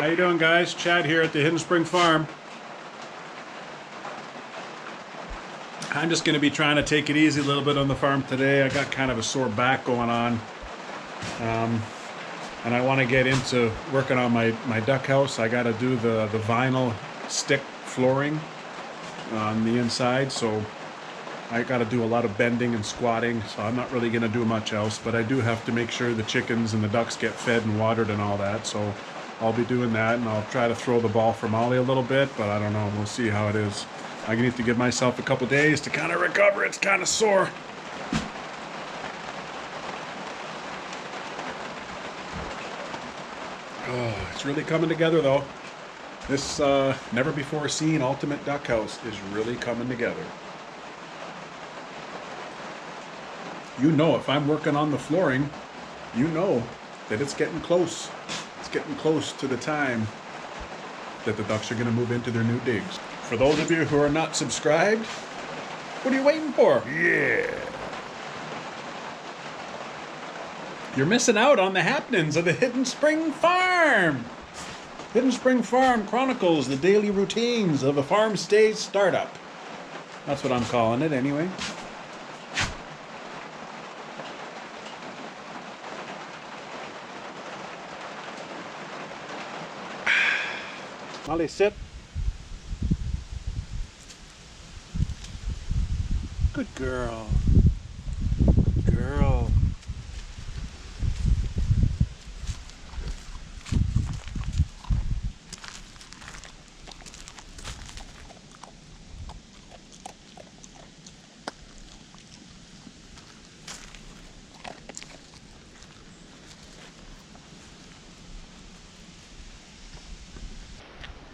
How you doing, guys? Chad here at the Hidden Spring Farm. I'm just going to be trying to take it easy a little bit on the farm today. I got kind of a sore back going on. And I want to get into working on my duck house. I got to do the vinyl stick flooring on the inside. So I got to do a lot of bending and squatting. So I'm not really going to do much else. But I do have to make sure the chickens and the ducks get fed and watered and all that. So I'll be doing that, and I'll try to throw the ball for Molly a little bit, but I don't know. We'll see how it is. I need to give myself a couple days to kind of recover. It's kind of sore. Oh, it's really coming together, though. This never before seen ultimate duck house is really coming together. You know, if I'm working on the flooring, you know that it's getting close. Getting close to the time that the ducks are going to move into their new digs. For those of you who are not subscribed, what are you waiting for? Yeah! You're missing out on the happenings of the Hidden Spring Farm! Hidden Spring Farm chronicles the daily routines of a farm stage startup. That's what I'm calling it anyway. Molly, sit. Good girl. Good girl.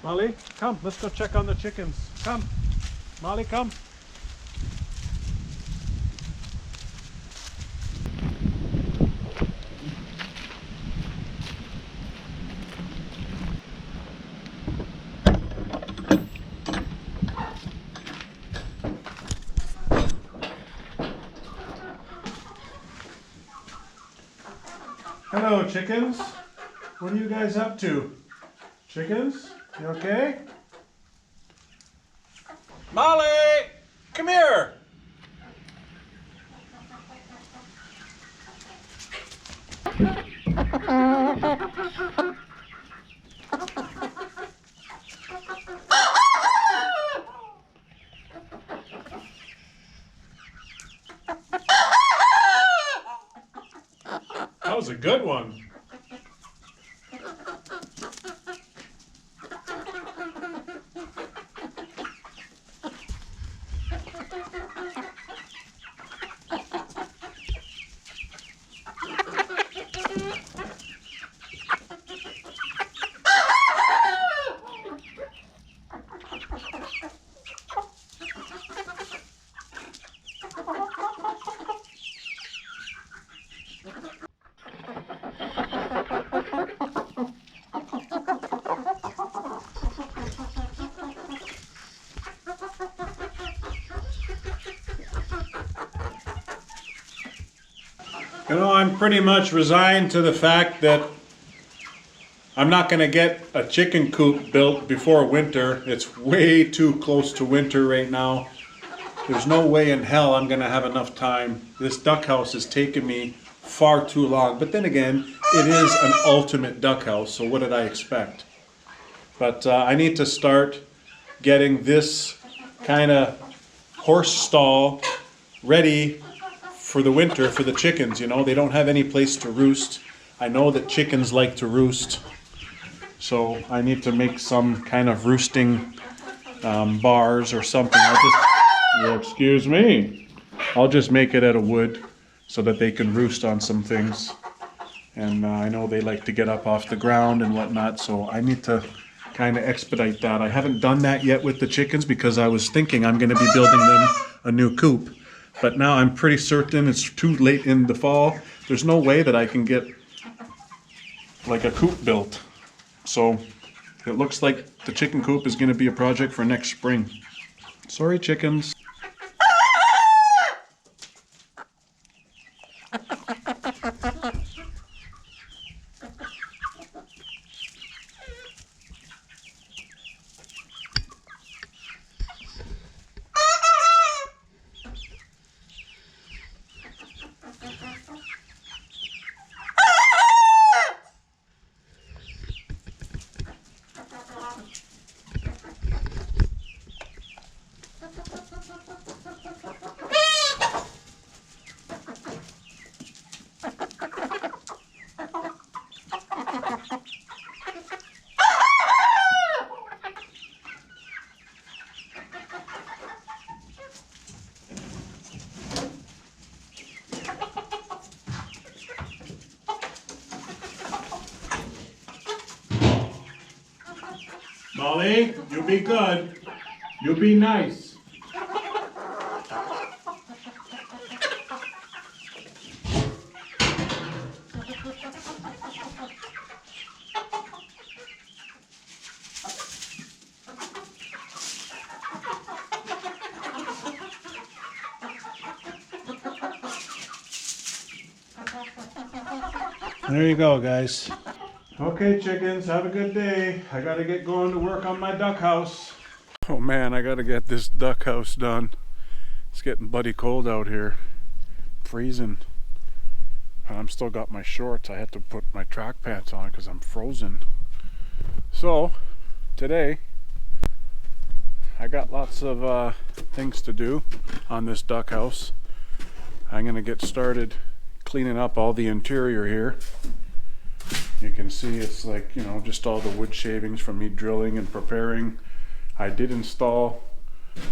Molly, come, let's go check on the chickens. Come. Molly, come. Hello, chickens. What are you guys up to? Chickens? You okay? Molly! Come here! That was a good one. You know, I'm pretty much resigned to the fact that I'm not going to get a chicken coop built before winter. It's way too close to winter right now. There's no way in hell I'm going to have enough time. This duck house has taken me far too long. But then again, it is an ultimate duck house, so what did I expect? But I need to start getting this kind of horse stall ready for the winter for the chickens. You know, they don't have any place to roost. I know that chickens like to roost, so I need to make some kind of roosting bars or something. Excuse me. I'll just make it out of wood so that they can roost on some things. And I know they like to get up off the ground and whatnot, so I need to kind of expedite that. I haven't done that yet with the chickens because I was thinking I'm going to be building them a new coop. But now I'm pretty certain it's too late in the fall. There's no way that I can get like a coop built. So it looks like the chicken coop is going to be a project for next spring. Sorry, chickens. Molly, you be good. You be nice. There you go, guys. Okay, chickens, have a good day. I gotta get going to work on my duck house. Oh man, I gotta get this duck house done. It's getting bloody cold out here. Freezing. I'm still got my shorts. I had to put my track pants on because I'm frozen. So, today, I got lots of things to do on this duck house. I'm gonna get started cleaning up all the interior here. You can see it's like, you know, just all the wood shavings from me drilling and preparing. I did install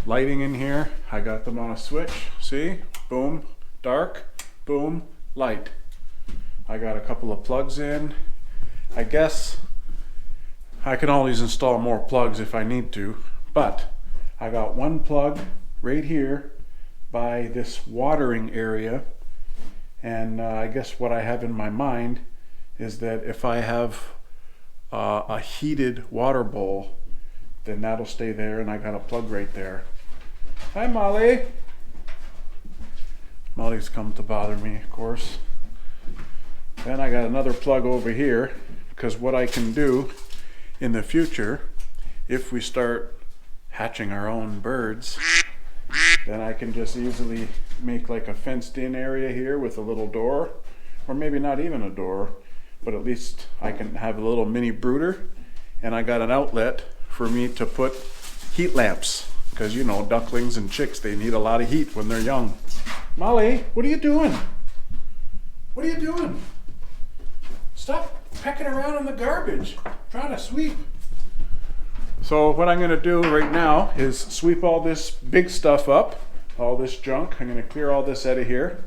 lighting in here. I got them on a switch. See? Boom, dark, boom, light. I got a couple of plugs in. I guess I can always install more plugs if I need to, but I got one plug right here by this watering area. And I guess what I have in my mind is that if I have a heated water bowl, then that'll stay there, and I got a plug right there. Hi, Molly. Molly's come to bother me, of course. Then I got another plug over here, because what I can do in the future, if we start hatching our own birds, then I can just easily make like a fenced in area here with a little door, or maybe not even a door, but at least I can have a little mini brooder, and I got an outlet for me to put heat lamps, because you know, ducklings and chicks, they need a lot of heat when they're young. Molly, what are you doing? What are you doing? Stop pecking around in the garbage. I'm trying to sweep. So what I'm going to do right now is sweep all this big stuff up, all this junk. I'm going to clear all this out of here,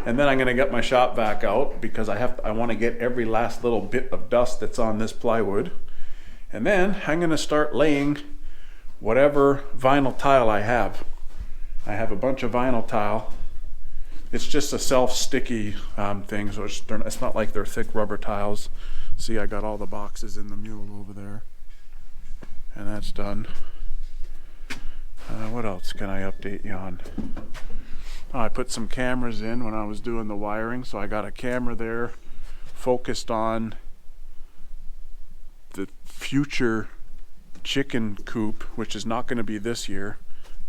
and then I'm going to get my shop vac out because I want to get every last little bit of dust that's on this plywood. And then I'm going to start laying whatever vinyl tile I have. I have a bunch of vinyl tile. It's just a self-sticky thing, so it's not like they're thick rubber tiles. See, I got all the boxes in the mule over there. And that's done. What else can I update you on? Oh, I put some cameras in when I was doing the wiring, so I got a camera there focused on the future chicken coop, which is not going to be this year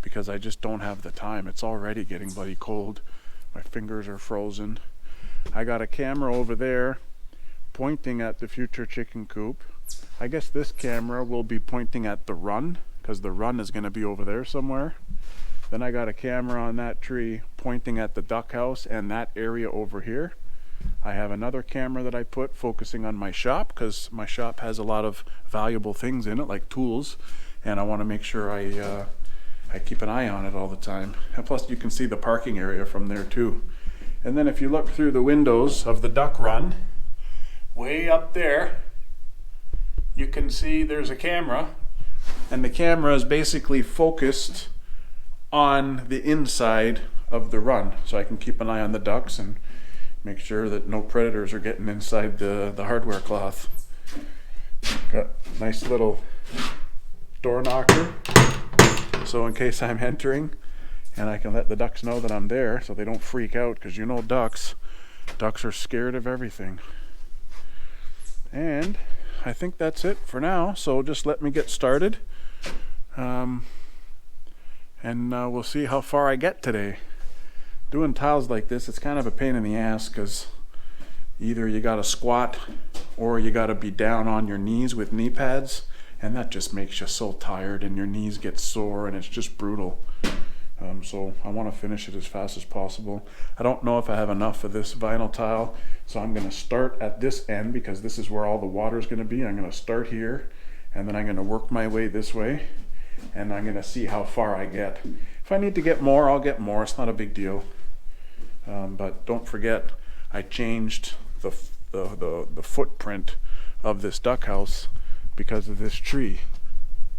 because I just don't have the time. It's already getting bloody cold. My fingers are frozen. I got a camera over there pointing at the future chicken coop. I guess this camera will be pointing at the run, because the run is going to be over there somewhere. Then I got a camera on that tree pointing at the duck house and that area over here. I have another camera that I put focusing on my shop, because my shop has a lot of valuable things in it, like tools, and I want to make sure I keep an eye on it all the time. And plus you can see the parking area from there too. And then if you look through the windows of the duck run, way up there, you can see there's a camera, and the camera is basically focused on the inside of the run, so I can keep an eye on the ducks and make sure that no predators are getting inside the hardware cloth. Got a nice little door knocker, so in case I'm entering, and I can let the ducks know that I'm there so they don't freak out, because you know ducks are scared of everything. And I think that's it for now, so just let me get started, and we'll see how far I get today. Doing tiles like this, it's kind of a pain in the ass, because either you gotta squat or you gotta be down on your knees with knee pads, and that just makes you so tired and your knees get sore and it's just brutal. So I want to finish it as fast as possible. I don't know if I have enough of this vinyl tile, so I'm going to start at this end because this is where all the water is going to be. I'm going to start here, and then I'm going to work my way this way, and I'm going to see how far I get. If I need to get more, I'll get more. It's not a big deal. But don't forget, I changed the footprint of this duck house because of this tree.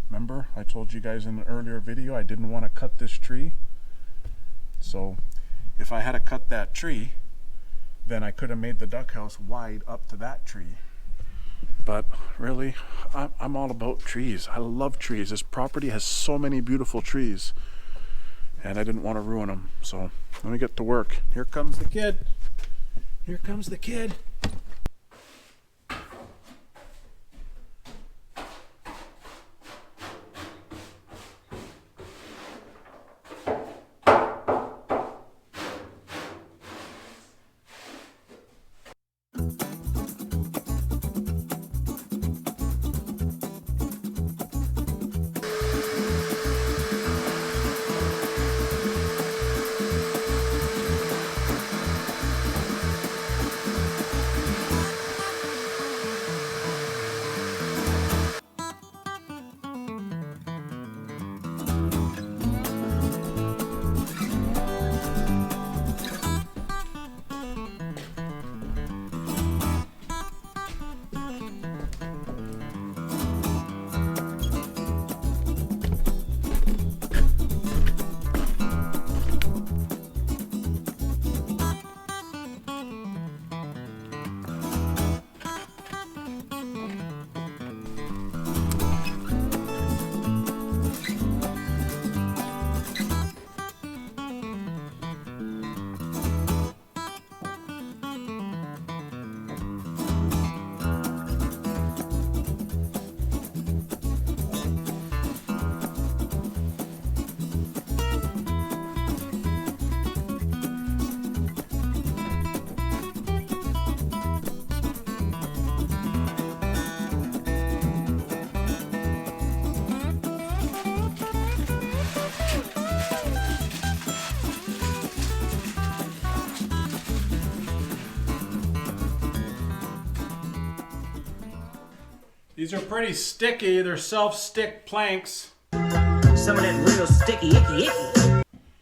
Remember, I told you guys in an earlier video I didn't want to cut this tree. So if I had to cut that tree, then I could have made the duck house wide up to that tree. But really, I'm all about trees. I love trees. This property has so many beautiful trees, and I didn't want to ruin them. So let me get to work. Here comes the kid. Here comes the kid. These are pretty sticky. They're self-stick planks. Some of that real sticky, icky.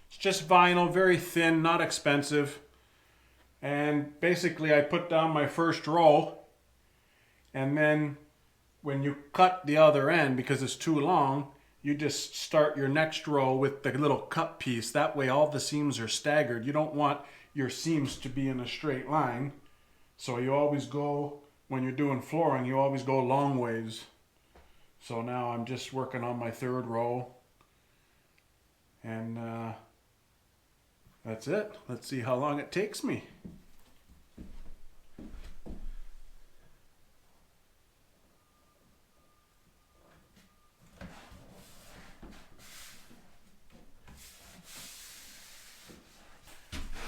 It's just vinyl, very thin, not expensive. And basically I put down my first row, and then when you cut the other end, because it's too long, you just start your next row with the little cut piece. That way all the seams are staggered. You don't want your seams to be in a straight line. So you always go, when you're doing flooring, you always go long ways. So now I'm just working on my third row. And that's it. Let's see how long it takes me.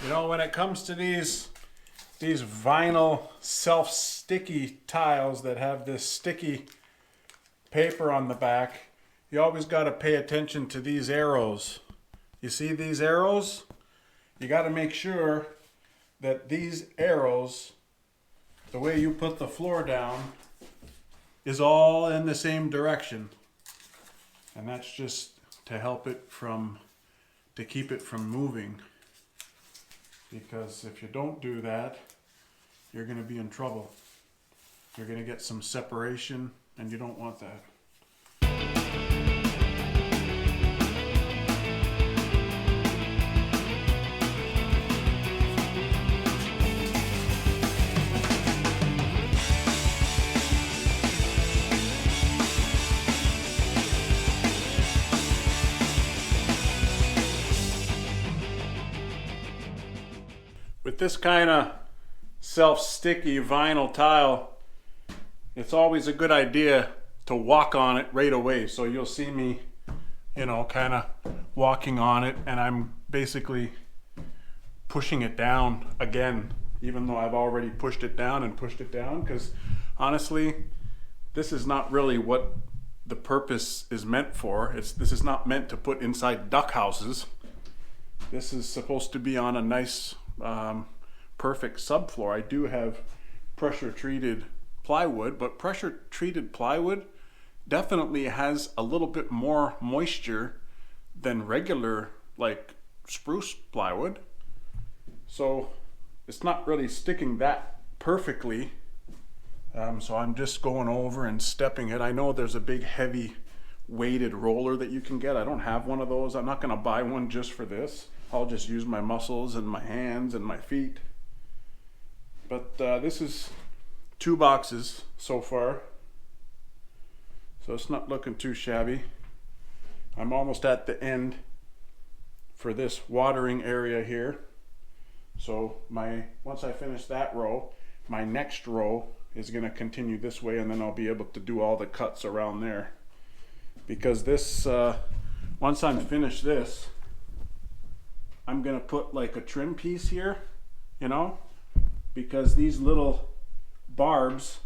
You know, when it comes to these vinyl self-sticky tiles that have this sticky paper on the back, you always got to pay attention to these arrows. You see these arrows? You got to make sure that these arrows, the way you put the floor down, is all in the same direction. And that's just to help it to keep it from moving. Because if you don't do that, you're going to be in trouble. You're going to get some separation, and you don't want that. With this kind of self-sticky vinyl tile, it's always a good idea to walk on it right away. So you'll see me, you know, kind of walking on it, and I'm basically pushing it down again, even though I've already pushed it down, because honestly, this is not really what the purpose is meant for. This is not meant to put inside duck houses. This is supposed to be on a nice perfect subfloor. I do have pressure treated plywood, but pressure treated plywood definitely has a little bit more moisture than regular like spruce plywood. So it's not really sticking that perfectly. So I'm just going over and stepping it. I know there's a big heavy weighted roller that you can get. I don't have one of those. I'm not going to buy one just for this. I'll just use my muscles and my hands and my feet. But this is 2 boxes so far, so it's not looking too shabby. I'm almost at the end for this watering area here. So once I finish that row, my next row is going to continue this way, and then I'll be able to do all the cuts around there. Because this, once I'm finished this, I'm going to put like a trim piece here, you know, because these little barbs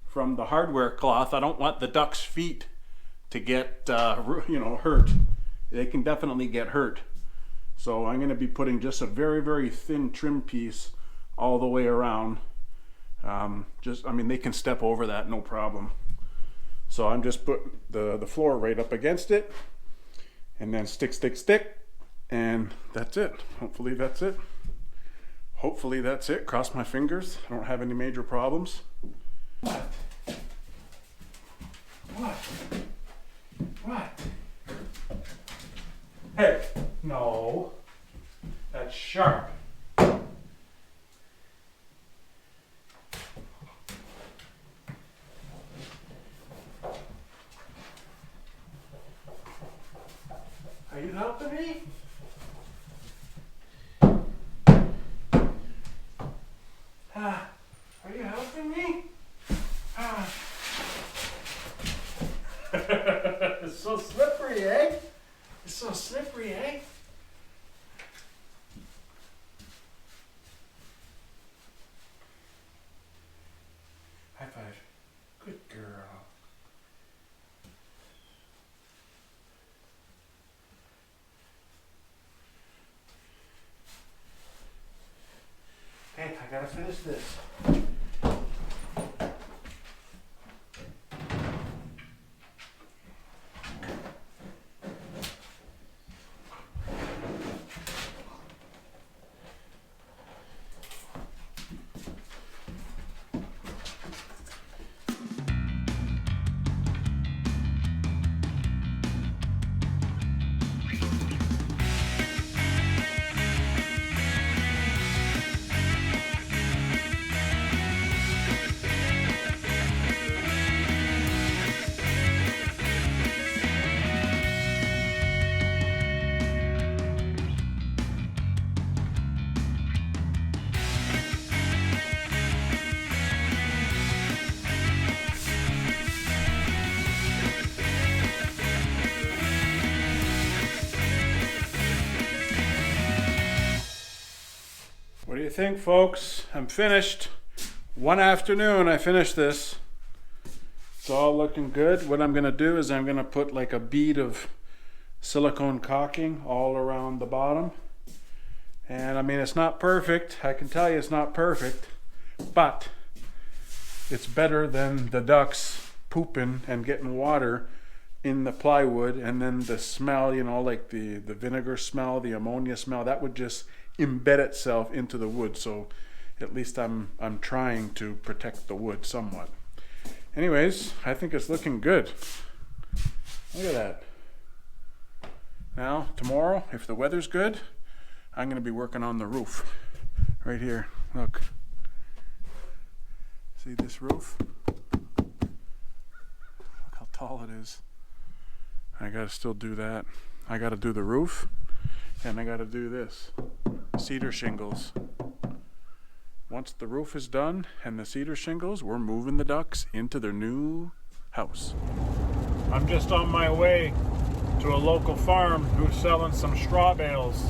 from the hardware cloth, I don't want the duck's feet to get, hurt. They can definitely get hurt. So I'm going to be putting just a very, very thin trim piece all the way around. They can step over that, no problem. So I'm just putting the floor right up against it, and then stick, and that's it. Hopefully that's it. Hopefully that's it. Cross my fingers. I don't have any major problems. What? Hey, no. That's sharp. Are you helping me? Are you helping me? It's so slippery, eh? It's so slippery, eh? High five. Good girl. Hey, I gotta finish this. What do you think, folks? I'm finished. One afternoon I finished this. It's all looking good. What I'm gonna do is I'm gonna put like a bead of silicone caulking all around the bottom. And I mean, it's not perfect. I can tell you it's not perfect, but it's better than the ducks pooping and getting water in the plywood, and then the smell, you know, like the vinegar smell, the ammonia smell, that would just embed itself into the wood. So at least I'm trying to protect the wood somewhat. Anyways, I think it's looking good. Look at that. Now tomorrow, if the weather's good, I'm going to be working on the roof right here. Look, see this roof? Look how tall it is. I got to still do that. I got to do the roof, and I got to do this cedar shingles. Once the roof is done and the cedar shingles, we're moving the ducks into their new house. I'm just on my way to a local farm who's selling some straw bales,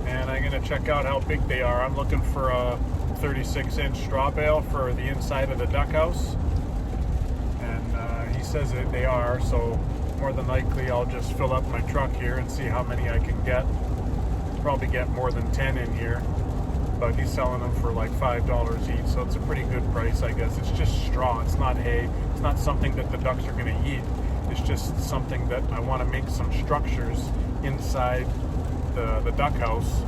and I'm going to check out how big they are. I'm looking for a 36-inch straw bale for the inside of the duck house, and he says that they are, so more than likely I'll just fill up my truck here and see how many I can get. Probably get more than 10 in here, but he's selling them for like $5 each, so it's a pretty good price, I guess. It's just straw, it's not hay, it's not something that the ducks are going to eat. It's just something that I want to make some structures inside the duck house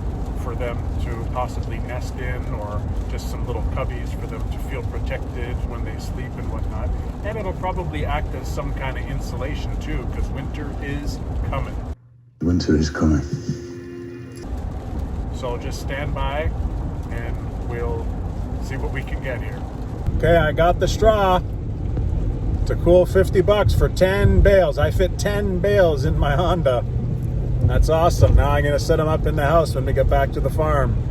for them to possibly nest in, or just some little cubbies for them to feel protected when they sleep and whatnot. And it'll probably act as some kind of insulation too, because winter is coming. Winter is coming. So just stand by and we'll see what we can get here. Okay, I got the straw. It's a cool $50 for 10 bales. I fit 10 bales in my Honda. That's awesome. Now I'm going to set them up in the house when we get back to the farm.